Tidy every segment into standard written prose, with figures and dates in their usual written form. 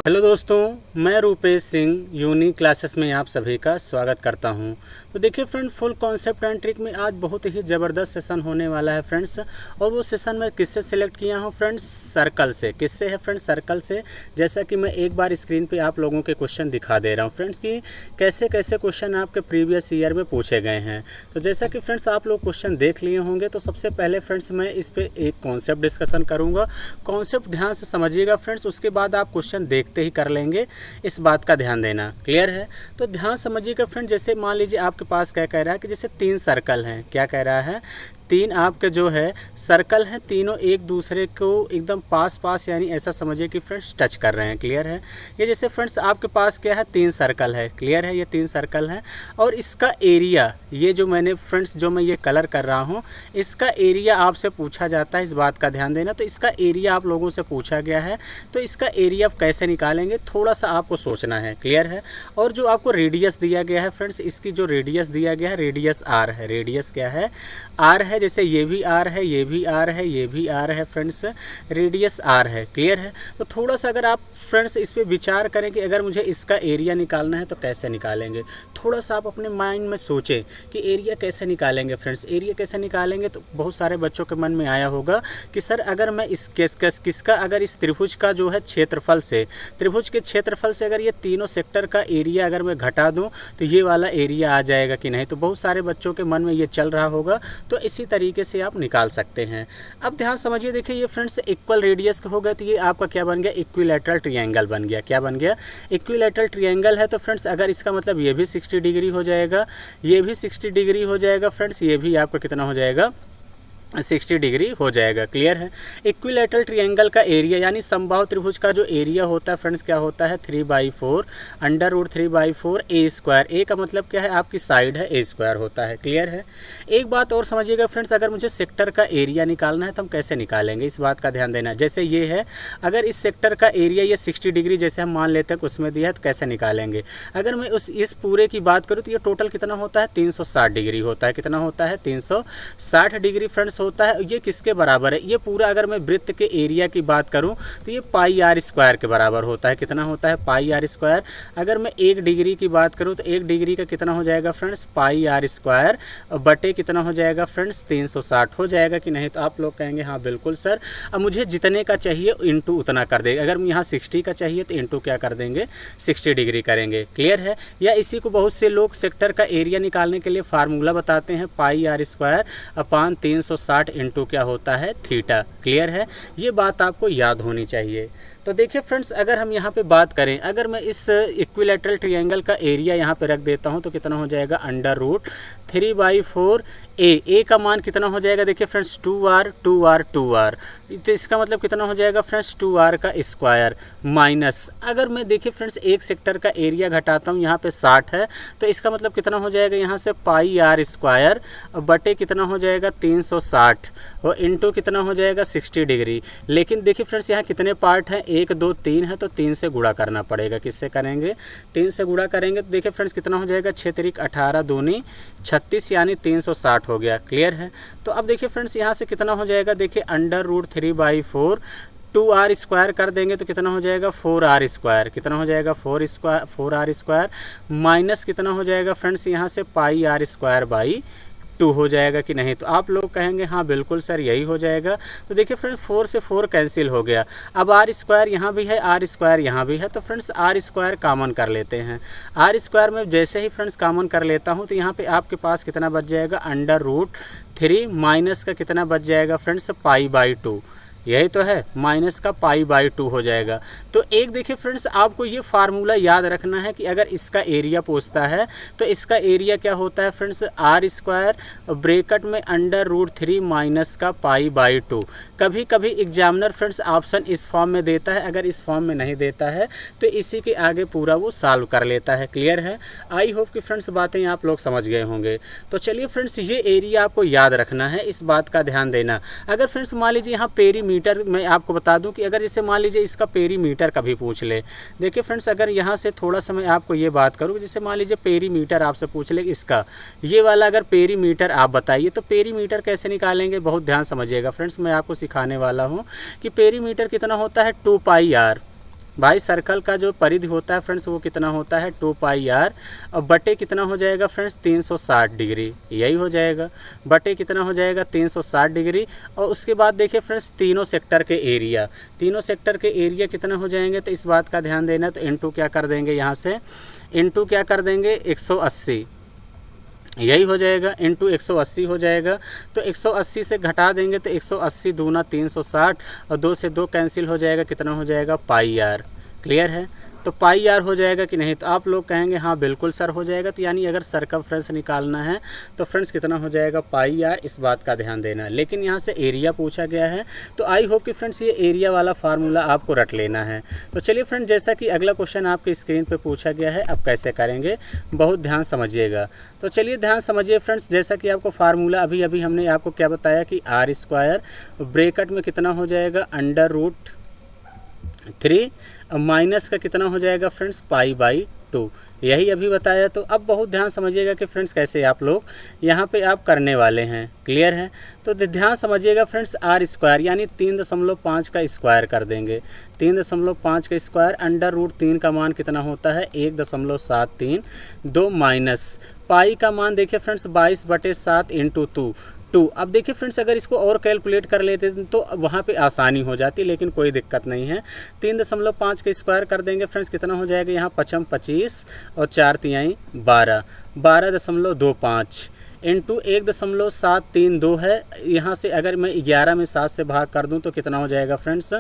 Hello दोस्तों, मैं Rupesh Singh unique classes में आप सभी का स्वागत करता हूं। तो देखिए friend, full concept and trick में आज बहुत ही ज़बरदस्त सेशन होने वाला है फ्रेंड्स। और वो सेशन मैं किससे सिलेक्ट किया हूं फ्रेंड्स? सर्कल से। किससे है फ्रेंड्स? सर्कल से। जैसा कि मैं एक बार स्क्रीन पे आप लोगों के क्वेश्चन दिखा दे रहा हूँ फ्रेंड्स कि कैसे कैसे क्वेश्चन आपके प्रीवियस ईयर में पूछे गए हैं। तो जैसा कि फ्रेंड्स आप लोग क्वेश्चन देख लिए होंगे, तो सबसे पहले फ्रेंड्स मैं इस पर एक कॉन्सेप्ट डिस्कशन करूँगा। कॉन्सेप्ट ध्यान से समझिएगा फ्रेंड्स, उसके बाद आप क्वेश्चन देखते ही कर लेंगे, इस बात का ध्यान देना। क्लियर है? तो ध्यान समझिएगा फ्रेंड। जैसे मान लीजिए आपके पास क्या कह रहा है कि जैसे 3 सर्कल हैं। क्या कह रहा है? 3 आपके जो है सर्कल हैं, तीनों एक दूसरे को एकदम पास पास, यानी ऐसा समझिए कि फ्रेंड्स टच कर रहे हैं। क्लियर है? ये जैसे फ्रेंड्स आपके पास क्या है, 3 सर्कल है। क्लियर है? ये 3 सर्कल हैं और इसका एरिया, ये जो मैंने फ्रेंड्स जो मैं ये कलर कर रहा हूँ, इसका एरिया आपसे पूछा जाता है। इस बात का ध्यान देना। तो इसका एरिया आप लोगों से पूछा गया है, तो इसका एरिया आप कैसे निकालेंगे, थोड़ा सा आपको सोचना है। क्लियर है? और जो आपको रेडियस दिया गया है फ्रेंड्स, इसकी जो रेडियस दिया गया है, रेडियस आर है। रेडियस क्या है? आर है। जैसे ये भी आर है, ये भी आर है, ये भी आर है फ्रेंड्स, रेडियस आर है। क्लियर है? तो थोड़ा सा अगर आप फ्रेंड्स इस पे विचार करें कि अगर मुझे इसका एरिया निकालना है तो कैसे निकालेंगे, थोड़ा सा आप अपने माइंड में सोचें कि एरिया कैसे निकालेंगे फ्रेंड्स। एरिया कैसे निकालेंगे? तो बहुत सारे बच्चों के मन में आया होगा कि सर अगर मैं इस किसका अगर इस त्रिभुज का जो है क्षेत्रफल से, त्रिभुज के क्षेत्रफल से अगर ये तीनों सेक्टर का एरिया अगर मैं घटा दूं तो ये वाला एरिया आ जाएगा कि नहीं। तो बहुत सारे बच्चों के मन में ये चल रहा होगा, तो इसी तरीके से आप निकाल सकते हैं। अब ध्यान समझिए, देखिए ये फ्रेंड्स इक्वल रेडियस का हो गया, तो ये आपका क्या बन गया? इक्विलैटरल ट्रायंगल बन गया। क्या बन गया? इक्विलैटरल ट्रायंगल है। तो फ्रेंड्स अगर इसका मतलब ये भी 60 डिग्री हो जाएगा, ये भी 60 डिग्री हो जाएगा फ्रेंड्स, ये भी आपका कितना हो जाएगा? 60 डिग्री हो जाएगा। क्लियर है? इक्विलैटरल ट्रायंगल का एरिया यानी समबाहु त्रिभुज का जो एरिया होता है फ्रेंड्स, क्या होता है? 3/4 √3/4 ए स्क्वायर। ए का मतलब क्या है? आपकी साइड है, ए स्क्वायर होता है। क्लियर है? एक बात और समझिएगा फ्रेंड्स, अगर मुझे सेक्टर का एरिया निकालना है तो हम कैसे निकालेंगे, इस बात का ध्यान देना। जैसे ये है, अगर इस सेक्टर का एरिया ये 60 डिग्री जैसे हम मान लेते हैं कि उसमें दिया है, तो कैसे निकालेंगे? अगर मैं इस पूरे की बात करूँ तो ये टोटल कितना होता है? 360 डिग्री होता है। कितना होता है? 360 डिग्री फ्रेंड्स होता है। ये किसके बराबर है? ये पूरा अगर मैं वृत्त के एरिया की बात करूं तो ये पाई आर स्क्वायर के बराबर होता है। कितना होता है? पाई आर स्क्वायर। अगर मैं 1 डिग्री की बात करूं तो 1 डिग्री का कितना हो जाएगा फ्रेंड्स? पाई आर स्क्वायर बटे कितना हो जाएगा फ्रेंड्स? 360 हो जाएगा कि नहीं? तो आप लोग कहेंगे हाँ बिल्कुल सर। अब मुझे जितने का चाहिए इंटू उतना कर देंगे। अगर यहाँ 60 का चाहिए तो इंटू क्या कर देंगे? 60 डिग्री करेंगे। क्लियर है? या इसी को बहुत से लोग सेक्टर का एरिया निकालने के लिए फार्मूला बताते हैं, पाई आर स्क्वायर अपान 360 इंटू क्या होता है? थीटा। क्लियर है? ये बात आपको याद होनी चाहिए। तो देखिए फ्रेंड्स, अगर हम यहाँ पे बात करें, अगर मैं इस इक्विलैटरल ट्रायंगल का एरिया यहाँ पे रख देता हूँ तो कितना हो जाएगा? √3/4 ए का मान कितना हो जाएगा? देखिए फ्रेंड्स 2r 2r 2r, तो इसका मतलब कितना हो जाएगा फ्रेंड्स? 2r का स्क्वायर माइनस, अगर मैं देखिए फ्रेंड्स एक सेक्टर का एरिया घटाता हूँ, यहाँ पे 60 है, तो इसका मतलब कितना हो जाएगा? यहाँ से पाई आर स्क्वायर बटे कितना हो जाएगा? 360 और इंटू कितना हो जाएगा? 60 डिग्री। लेकिन देखिए फ्रेंड्स यहाँ कितने पार्ट हैं? 1 2 3 है, तो 3 से गुणा करना पड़ेगा। किससे करेंगे? 3 से गुणा करेंगे तो देखिए फ्रेंड्स कितना हो जाएगा? 6 तिरिक 18 दूनी 36 यानी 360 हो गया। क्लियर है? तो अब देखिए फ्रेंड्स यहाँ से कितना हो जाएगा? देखिए √3/4 2r स्क्वायर कर देंगे तो कितना हो जाएगा? 4r square. कितना हो जाएगा? 4r स्क्वायर माइनस कितना हो जाएगा फ्रेंड्स? यहाँ से पाई आर स्क्वायर बाई 2 हो जाएगा कि नहीं? तो आप लोग कहेंगे हाँ बिल्कुल सर यही हो जाएगा। तो देखिए फ्रेंड्स 4 से 4 कैंसिल हो गया। अब आर स्क्वायर यहाँ भी है, आर स्क्वायर यहाँ भी है, तो फ्रेंड्स आर स्क्वायर कॉमन कर लेते हैं। आर स्क्वायर में जैसे ही फ्रेंड्स कॉमन कर लेता हूँ तो यहाँ पे आपके पास कितना बच जाएगा? √3 माइनस का कितना बच जाएगा फ्रेंड्स? पाई/2। यही तो है, माइनस का पाई/2 हो जाएगा। तो एक देखिए फ्रेंड्स, आपको ये फार्मूला याद रखना है कि अगर इसका एरिया पूछता है तो इसका एरिया क्या होता है फ्रेंड्स? आर स्क्वायर ब्रेकेट में √3 माइनस का पाई/2। कभी कभी एग्जामिनर फ्रेंड्स ऑप्शन इस फॉर्म में देता है, अगर इस फॉर्म में नहीं देता है तो इसी के आगे पूरा वो सॉल्व कर लेता है। क्लियर है? आई होप कि फ्रेंड्स बातें आप लोग समझ गए होंगे। तो चलिए फ्रेंड्स, ये एरिया आपको याद रखना है, इस बात का ध्यान देना। अगर फ्रेंड्स मान लीजिए यहाँ पेरीमीटर पेरीमीटर मैं आपको बता दूं कि अगर जैसे मान लीजिए इसका पेरीमीटर कभी पूछ ले, देखिए फ्रेंड्स अगर यहाँ से थोड़ा सा मैं आपको ये बात करूँ, जैसे मान लीजिए पेरीमीटर आपसे पूछ ले इसका, ये वाला अगर पेरीमीटर आप बताइए तो पेरीमीटर कैसे निकालेंगे, बहुत ध्यान समझिएगा फ्रेंड्स, मैं आपको सिखाने वाला हूँ कि पेरीमीटर कितना होता है 2πr। भाई सर्कल का जो परिधि होता है फ्रेंड्स वो कितना होता है 2πr, और बटे कितना हो जाएगा फ्रेंड्स 360 डिग्री, यही हो जाएगा, बटे कितना हो जाएगा 360 डिग्री। और उसके बाद देखिए फ्रेंड्स तीनों सेक्टर के एरिया कितना हो जाएंगे, तो इस बात का ध्यान देना, तो इनटू क्या कर देंगे, यहाँ से इनटू क्या कर देंगे 180, यही हो जाएगा, इंटू 180 हो जाएगा। तो 180 से घटा देंगे तो 180 दूना 360 और 2 से 2 कैंसिल हो जाएगा, कितना हो जाएगा πr। क्लियर है, तो πr हो जाएगा कि नहीं, तो आप लोग कहेंगे हाँ बिल्कुल सर हो जाएगा। तो यानी अगर सरकमफ्रेंस निकालना है तो फ्रेंड्स कितना हो जाएगा πr, इस बात का ध्यान देना। लेकिन यहाँ से एरिया पूछा गया है, तो आई होप कि फ्रेंड्स ये एरिया वाला फार्मूला आपको रट लेना है। तो चलिए फ्रेंड, जैसा कि अगला क्वेश्चन आपके स्क्रीन पे पूछा गया है, अब कैसे करेंगे बहुत ध्यान समझिएगा। तो चलिए ध्यान समझिए फ्रेंड्स, जैसा कि आपको फार्मूला अभी हमने आपको क्या बताया कि r² ब्रैकेट में कितना हो जाएगा √3 माइनस का कितना हो जाएगा फ्रेंड्स π/2, यही अभी बताया। तो अब बहुत ध्यान समझिएगा कि फ्रेंड्स कैसे आप लोग यहाँ पे आप करने वाले हैं। क्लियर है, तो ध्यान समझिएगा फ्रेंड्स, r² यानी 3.5 का स्क्वायर कर देंगे, 3.5 का स्क्वायर, √3 का मान कितना होता है 1.732 माइनस पाई का मान देखिए फ्रेंड्स 22/7 इंटू 2। अब देखिए फ्रेंड्स, अगर इसको और कैलकुलेट कर लेते तो वहाँ पे आसानी हो जाती, लेकिन कोई दिक्कत नहीं है। 3.5 का स्क्वायर कर देंगे फ्रेंड्स, कितना हो जाएगा यहाँ 5 25 और 4 तिहाई 12, 12.25 इंटू 1.732 है। यहाँ से अगर मैं 11 में 7 से भाग कर दूँ तो कितना हो जाएगा फ्रेंड्स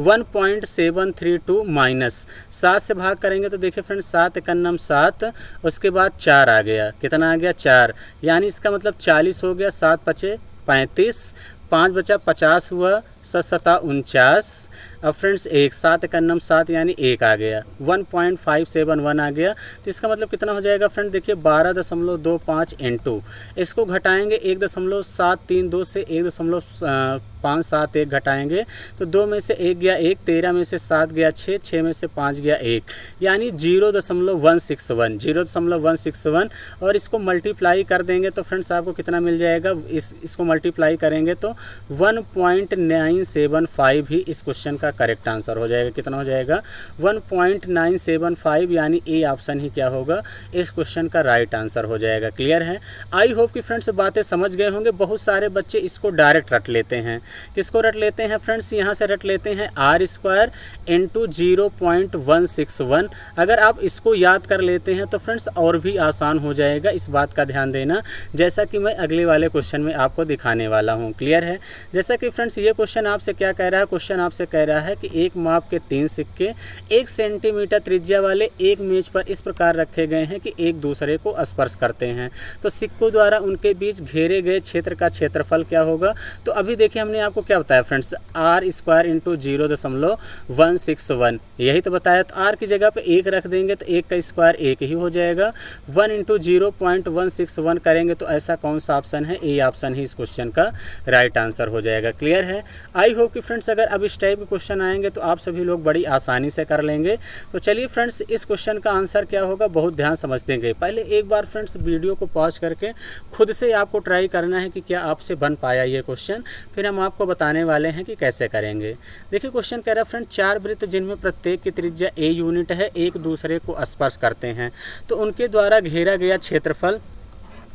1.732 माइनस 7 से भाग करेंगे तो देखिए फ्रेंड्स 7 एकन्नम 7, उसके बाद 4 आ गया, कितना आ गया 4, यानी इसका मतलब 40 हो गया, 7 पचे 35, 5 बचा 50 हुआ, 7 49। अब फ्रेंड्स 1 7 एकन्नम 7 यानी 1 आ गया, 1.571 आ गया। तो इसका मतलब कितना हो जाएगा फ्रेंड, देखिए 12.25 इंटू, इसको घटाएंगे 1.732 से 1.571 घटाएंगे तो 2 में से 1 गया 1, 13 में से 7 गया 6, 6 में से 5 गया 1, यानी 0.161 और इसको मल्टीप्लाई कर देंगे तो फ्रेंड्स आपको कितना मिल जाएगा, इसको मल्टीप्लाई करेंगे तो 1.975 ही इस क्वेश्चन का करेक्ट आंसर हो जाएगा। कितना हो जाएगा 1.975, यानी ए ऑप्शन ही क्या होगा इस क्वेश्चन का राइट आंसर हो जाएगा। क्लियर है, आई होप कि फ्रेंड्स बातें समझ गए होंगे। बहुत सारे बच्चे इसको डायरेक्ट रट लेते हैं, किसको रट लेते हैं फ्रेंड्स, यहाँ से रट लेते हैं r² इंटू 0.161। अगर आप इसको याद कर लेते हैं तो फ्रेंड्स और भी आसान हो जाएगा, इस बात का ध्यान देना, जैसा कि मैं अगले वाले क्वेश्चन में आपको दिखाने वाला हूँ। क्लियर है, जैसा कि फ्रेंड्स ये क्वेश्चन आपसे क्या कह रहा है, क्वेश्चन आपसे कह रहा है कि एक माप के 3 सिक्के 1 सेंटीमीटर त्रिज्या वाले एक मेज पर इस प्रकार रखे गए हैं कि एक दूसरे को स्पर्श करते हैं, तो सिक्कों द्वारा उनके बीच घेरे गए क्षेत्र का क्षेत्रफल क्या होगा। तो अभी देखिए हमने आपको क्या बताया फ्रेंड्स, r² इंटू 0.161, यही तो बताया। तो r की जगह पे 1 रख देंगे तो 1 का स्क्वायर 1 ही हो जाएगा, 1 इंटू 0.161 करेंगे तो ऐसा कौन सा ऑप्शन है, ए ऑप्शन ही इस क्वेश्चन का राइट आंसर हो जाएगा। क्लियर है, आई होप कि फ्रेंड्स अगर अब इस टाइप के क्वेश्चन आएंगे तो आप सभी लोग बड़ी आसानी से कर लेंगे। तो चलिए फ्रेंड्स, इस क्वेश्चन का आंसर क्या होगा बहुत ध्यान समझ देंगे। पहले एक बार फ्रेंड्स वीडियो को पॉज करके खुद से आपको ट्राई करना है कि क्या आपसे बन पाया ये क्वेश्चन, फिर हम आपको बताने वाले हैं कि कैसे करेंगे। देखिए क्वेश्चन कह रहा है फ्रेंड, 4 वृत्त जिनमें प्रत्येक की त्रिज्या a यूनिट है एक दूसरे को स्पर्श करते हैं, तो उनके द्वारा घेरा गया क्षेत्रफल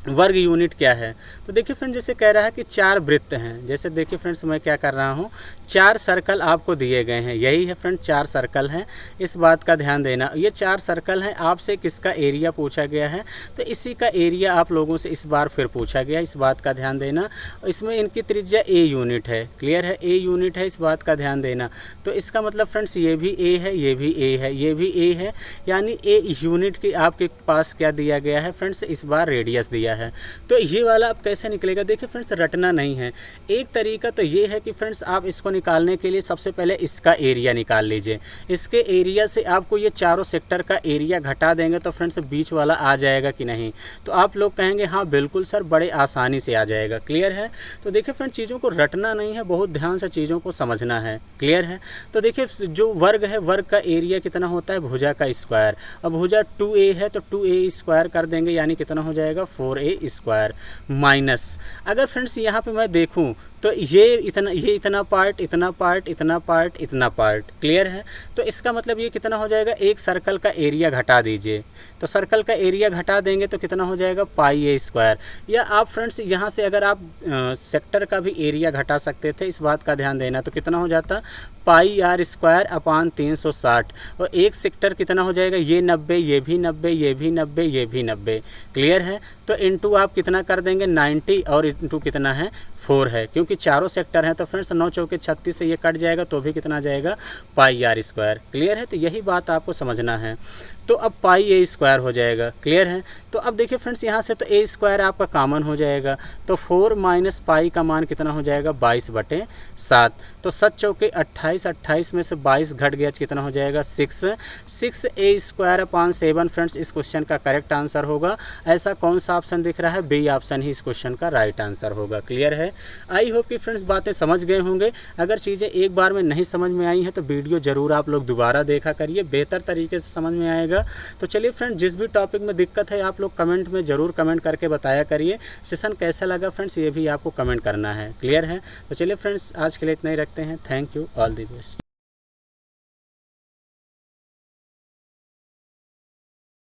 वर्ग यूनिट क्या है। तो देखिए फ्रेंड, जैसे कह रहा है कि 4 वृत्त हैं, जैसे देखिए फ्रेंड्स मैं क्या कर रहा हूँ, 4 सर्कल आपको दिए गए हैं, यही है फ्रेंड 4 सर्कल हैं, इस बात का ध्यान देना। ये 4 सर्कल हैं, आपसे किसका एरिया पूछा गया है, तो इसी का एरिया आप लोगों से इस बार फिर पूछा गया, इस बात का ध्यान देना। इसमें इनकी त्रिज्या a यूनिट है, क्लियर है, a यूनिट है, इस बात का ध्यान देना। तो इसका मतलब फ्रेंड्स ये भी a है, ये भी a है, ये भी a है, यानी a यूनिट की आपके पास क्या दिया गया है फ्रेंड्स, इस बार रेडियस दिया एरिया है। तो ये वाला अब कैसे निकलेगा, देखिए फ्रेंड्स रटना नहीं है। एक तरीका तो ये है कि फ्रेंड्स आप इसको निकालने के लिए सबसे पहले इसका एरिया निकाल लीजिए। इसके एरिया से आपको ये चारों सेक्टर का एरिया घटा देंगे तो फ्रेंड्स बीच वाला आ जाएगा कि नहीं, तो आप लोग कहेंगे हाँ बिल्कुल सर, बड़े आसानी से आ जाएगा। क्लियर है। तो देखिए फ्रेंड्स चीज़ों को रटना नहीं है, बहुत ध्यान से चीज़ों को समझना है। क्लियर है। तो देखिए जो वर्ग है, वर्ग का एरिया कितना होता है, भुजा का स्क्वायर। अब भुजा 2a है तो 2a स्क्वायर कर देंगे, यानी कितना हो जाएगा 4a स्क्वायर माइनस, अगर फ्रेंड्स यहाँ पे मैं देखूँ तो ये इतना पार्ट, इतना पार्ट, इतना पार्ट, इतना पार्ट। क्लियर है। तो इसका मतलब ये कितना हो जाएगा, एक सर्कल का एरिया घटा दीजिए। तो सर्कल का एरिया घटा देंगे तो कितना हो जाएगा पाई ए स्क्वायर। या आप फ्रेंड्स यहाँ से अगर आप सेक्टर का भी एरिया घटा सकते थे, इस बात का ध्यान देना, तो कितना हो जाता पाई आर स्क्वायर अपान 360। और एक सेक्टर कितना हो जाएगा, ये 90, ये भी 90, ये भी 90, ये भी 90। क्लियर है। तो इनटू आप कितना कर देंगे 90 और इनटू कितना है 4 है, क्योंकि चारों सेक्टर हैं तो फ्रेंड्स 9 चौके 36 से ये कट जाएगा तो भी कितना जाएगा पाई आर स्क्वायर। क्लियर है। तो यही बात आपको समझना है। तो अब पाई ए स्क्वायर हो जाएगा। क्लियर है। तो अब देखिए फ्रेंड्स यहाँ से तो ए स्क्वायर आपका कॉमन हो जाएगा, तो 4 माइनस पाई का मान कितना हो जाएगा 22/7। तो 7 चौके 28, 28 में से 22 घट गया, कितना हो जाएगा 6 ए स्क्वायर अपान 7 फ्रेंड्स इस क्वेश्चन का करेक्ट आंसर होगा। ऐसा कौन सा ऑप्शन दिख रहा है, बी ऑप्शन ही इस क्वेश्चन का राइट आंसर होगा। क्लियर है। आई होप कि फ्रेंड्स बातें समझ गए होंगे। अगर चीज़ें एक बार में नहीं समझ में आई हैं तो वीडियो ज़रूर आप लोग दोबारा देखा करिए, बेहतर तरीके से समझ में आएगा। तो चलिए फ्रेंड्स, जिस भी टॉपिक में दिक्कत है आप लोग कमेंट में ज़रूर कमेंट करके बताया करिए। सेशन कैसा लगा फ्रेंड्स ये भी आपको कमेंट करना है। क्लियर है। तो चलिए फ्रेंड्स, आज के लिए इतना ही रखते हैं। Thank you, all the best.